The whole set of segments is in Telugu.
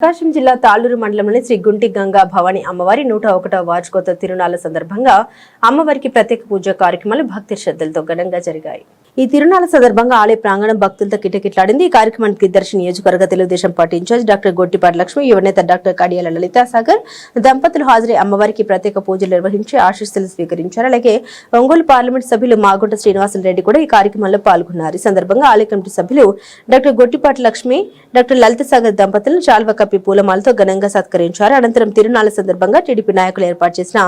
ప్రకాశం జిల్లా తాళ్లూరు మండలంలోని శ్రీ గుంటి గంగా భవాని అమ్మవారి 101వ వార్షికోత్సవ తిరునాళ్ల సందర్భంగా అమ్మవారికి ప్రత్యేక పూజా కార్యక్రమాలు భక్తి శ్రద్ధలతో ఘనంగా జరిగాయి. ఈ తిరునాళ్ల సందర్భంగా ఆలయ ప్రాంగణం భక్తులతో కిటకిటలాడింది. ఈ కార్యక్రమానికి దర్శి నియోజకవర్గ Telugu Desam party incharge doctor Gottipati Lakshmi, యువనేత డాక్టర్ కడియాల లలితా సాగర్ దంపతులు హాజరై అమ్మవారికి ప్రత్యేక పూజలు నిర్వహించి ఆశీస్సులు స్వీకరించారు. అలాగే ఒంగోలు పార్లమెంట్ సభ్యులు మాగుంట శ్రీనివాసరెడ్డి కూడా ఈ కార్యక్రమంలో పాల్గొన్నారు. ఈ సందర్భంగా ఆలయ కమిటీ సభ్యులు డాక్టర్ గొట్టిపాటి లక్ష్మి, డాక్టర్ లలితా సాగర్ దంపతులను చాల్వ కప్పి పూలమాలతో ఘనంగా సత్కరించారు. అనంతరం తిరునాళ్ల సందర్భంగా టీడీపీ నాయకులు ఏర్పాటు చేసిన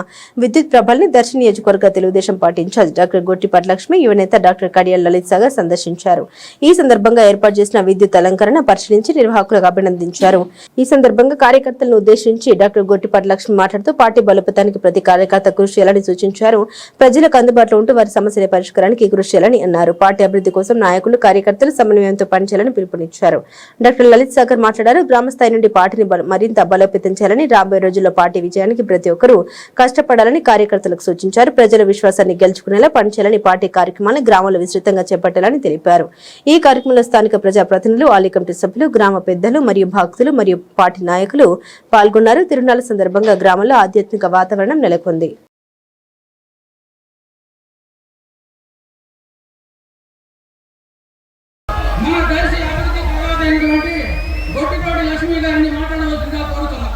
విద్యుత్ ప్రభల్ని దర్శి నియోజకవర్గ Telugu Desam party incharge doctor Gottipati Lakshmi, యువనేత డాక్టర్ కడియాల లలితా సాగర్ సందర్శించారు. ఈ సందర్భంగా ఏర్పాటు చేసిన విద్యుత్ అలంకరణ పరిశీలించి నిర్వాహకులకు అభినందించారు. ఈ సందర్భంగా కార్యకర్తలను ఉద్దేశించి డాక్టర్ గొట్టిపాటి లక్ష్మి మాట్లాడుతూ పార్టీ బలోపేతానికి ప్రతి కార్యకర్త కృషి చేయాలని సూచించారు. ప్రజలకు అందుబాటులో ఉంటూ వారి సమస్యల పరిష్కారానికి కృషి చేయాలని అన్నారు. పార్టీ అభివృద్ధి కోసం నాయకులు, కార్యకర్తలు సమన్వయంతో పనిచేయాలని పిలుపునిచ్చారు. డాక్టర్ లలితా సాగర్ మాట్లాడారు. గ్రామస్థాయి నుండి పార్టీని మరింత బలోపేతం చేయాలని, రాబోయే రోజుల్లో పార్టీ విజయానికి ప్రతి ఒక్కరూ కష్టపడాలని కార్యకర్తలకు సూచించారు. ప్రజల విశ్వాసాన్ని గెలుచుకునేలా పనిచేయాలని, పార్టీ కార్యక్రమాలను గ్రామంలో విస్తృతంగా చేపట్టాలని తెలిపారు. ఈ కార్యక్రమంలో స్థానిక ప్రజాప్రతినిధులు, ఆలయ కమిటీ సభ్యులు, గ్రామ పెద్దలు మరియు భక్తులు మరియు పార్టీ నాయకులు పాల్గొన్నారు. తిరునాళ్ల సందర్భంగా గ్రామంలో ఆధ్యాత్మిక వాతావరణం నెలకొంది. గొట్టిపాటి లక్ష్మి గారిని మాట్లాడవలసిందిగా కోరుతున్నాం.